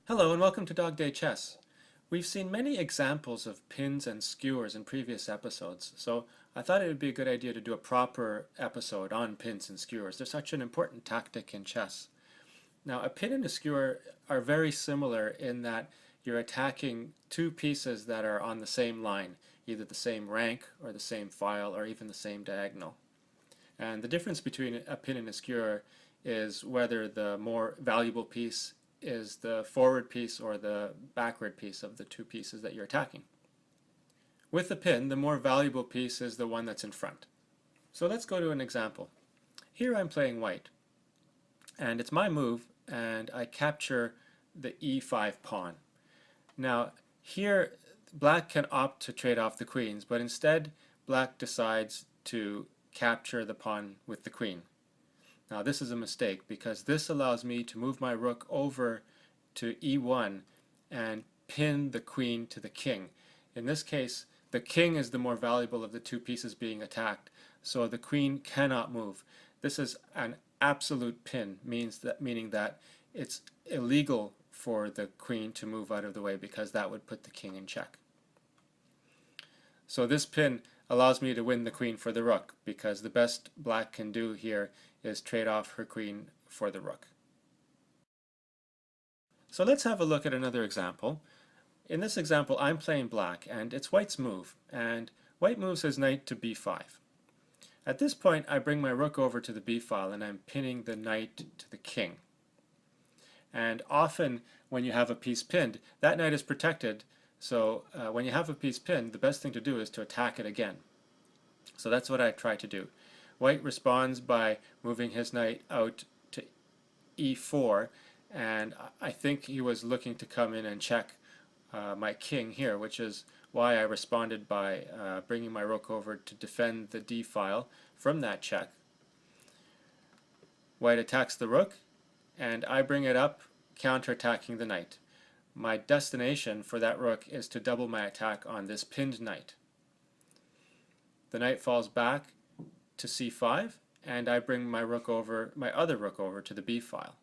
Hello and welcome to Dog Day Chess. We've seen many examples of pins and skewers in previous episodes, so I thought it would be a good idea to do a proper episode on pins and skewers. They're such an important tactic in chess. Now, a pin and a skewer are very similar in that you're attacking two pieces that are on the same line, either the same rank or the same file or even the same diagonal. And the difference between a pin and a skewer is whether the more valuable piece is the forward piece or the backward piece of the two pieces that you're attacking. With the pin, the more valuable piece is the one that's in front. So let's go to an example. Here I'm playing white, and it's my move, and I capture the e5 pawn. Now here black can opt to trade off the queens, but instead black decides to capture the pawn with the queen. Now this is a mistake because this allows me to move my rook over to e1 and pin the queen to the king. In this case, the king is the more valuable of the two pieces being attacked, so the queen cannot move. This is an absolute pin, meaning that it's illegal for the queen to move out of the way because that would put the king in check. So this pin allows me to win the queen for the rook because the best black can do here is trade off her queen for the rook. So let's have a look at another example. In this example I'm playing black and it's white's move, and white moves his knight to b5. At this point I bring my rook over to the b file and I'm pinning the knight to the king. And often when you have a piece pinned, that knight is protected, so when you have a piece pinned, the best thing to do is to attack it again. So that's what I try to do. White responds by moving his knight out to e4, and I think he was looking to come in and check my king here, which is why I responded by bringing my rook over to defend the d file from that check. White attacks the rook, and I bring it up, counterattacking the knight. My destination for that rook is to double my attack on this pinned knight. The knight falls back to c5, and I bring my other rook over to the b file.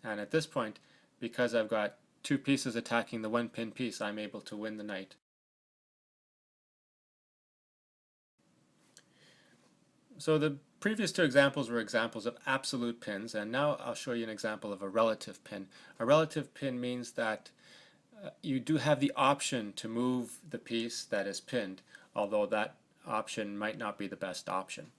And at this point, because I've got two pieces attacking the one pinned piece, I'm able to win the knight. So the previous two examples were examples of absolute pins, and now I'll show you an example of a relative pin. A relative pin means that you do have the option to move the piece that is pinned, although that option might not be the best option.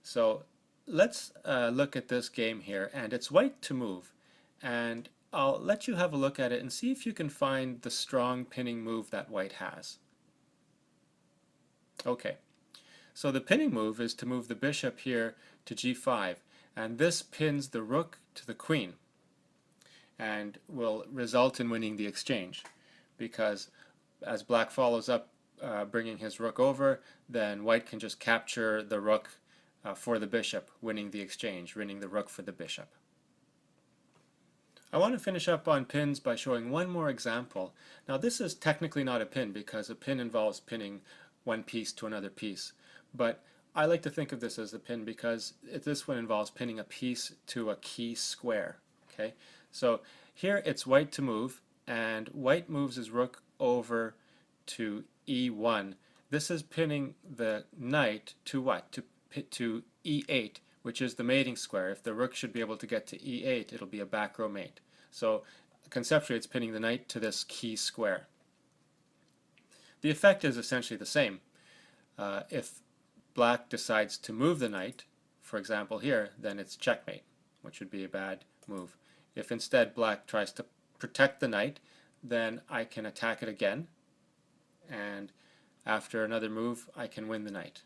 So let's look at this game here, and it's white to move, and I'll let you have a look at it and see if you can find the strong pinning move that white has. Okay, so the pinning move is to move the bishop here to g5, and this pins the rook to the queen and will result in winning the exchange, because as black follows up bringing his rook over, then white can just capture the rook for the bishop, winning the exchange, winning the rook for the bishop. I want to finish up on pins by showing one more example. Now this is technically not a pin because a pin involves pinning one piece to another piece, but I like to think of this as a pin because this one involves pinning a piece to a key square. Okay, so here it's white to move, and white moves his rook over to e1. This is pinning the knight to what? To e8, which is the mating square. If the rook should be able to get to e8, it'll be a back row mate. So conceptually it's pinning the knight to this key square. The effect is essentially the same. If black decides to move the knight, for example here, then it's checkmate, which would be a bad move. If instead black tries to protect the knight, then I can attack it again, and after another move I can win the knight.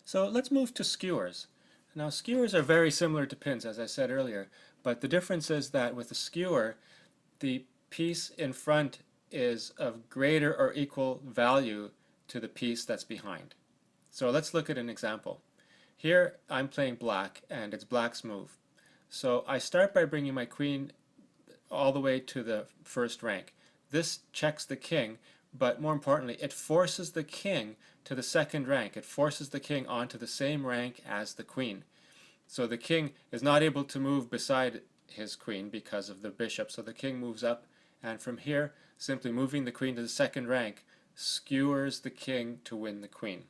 So let's move to skewers. Now skewers are very similar to pins, as I said earlier, but the difference is that with a skewer, the piece in front is of greater or equal value to the piece that's behind. So let's look at an example. Here I'm playing black, and it's black's move. So I start by bringing my queen all the way to the first rank. This checks the king, but more importantly, it forces the king to the second rank. It forces the king onto the same rank as the queen. So the king is not able to move beside his queen because of the bishop. So the king moves up, and from here, simply moving the queen to the second rank skewers the king to win the queen.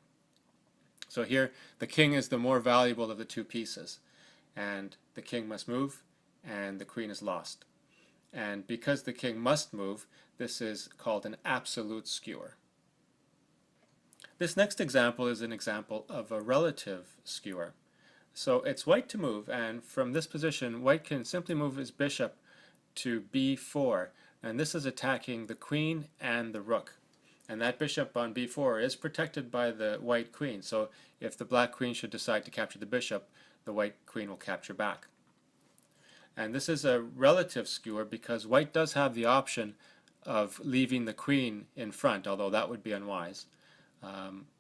So here, the king is the more valuable of the two pieces, and the king must move, and the queen is lost. And because the king must move, this is called an absolute skewer. This next example is an example of a relative skewer. So it's white to move, and from this position, white can simply move his bishop to b4, and this is attacking the queen and the rook. And that bishop on b4 is protected by the white queen, so if the black queen should decide to capture the bishop, the white queen will capture back. And this is a relative skewer because white does have the option of leaving the queen in front, although that would be unwise.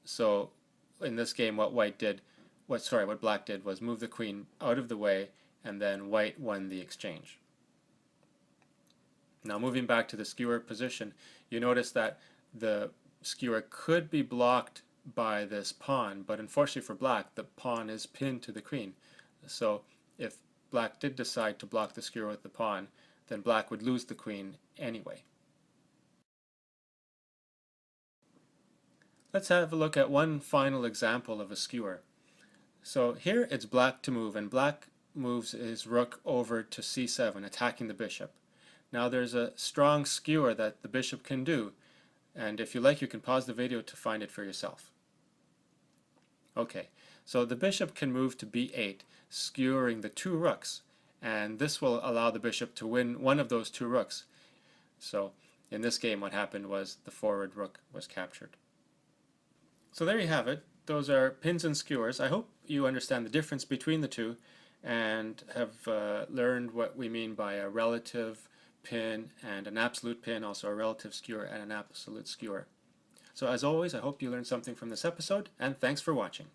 So in this game, what black did was move the queen out of the way, and then white won the exchange. Now moving back to the skewer position, you notice that the skewer could be blocked by this pawn, but unfortunately for black, the pawn is pinned to the queen. So if black did decide to block the skewer with the pawn, then black would lose the queen anyway. Let's have a look at one final example of a skewer. So here it's black to move, and black moves his rook over to c7, attacking the bishop. Now there's a strong skewer that the bishop can do, and if you like, you can pause the video to find it for yourself. Okay, so the bishop can move to b8, skewering the two rooks, and this will allow the bishop to win one of those two rooks. So in this game, what happened was the forward rook was captured. So there you have it. Those are pins and skewers. I hope you understand the difference between the two and have learned what we mean by a relative pin and an absolute pin, also a relative skewer and an absolute skewer. So as always, I hope you learned something from this episode, and thanks for watching.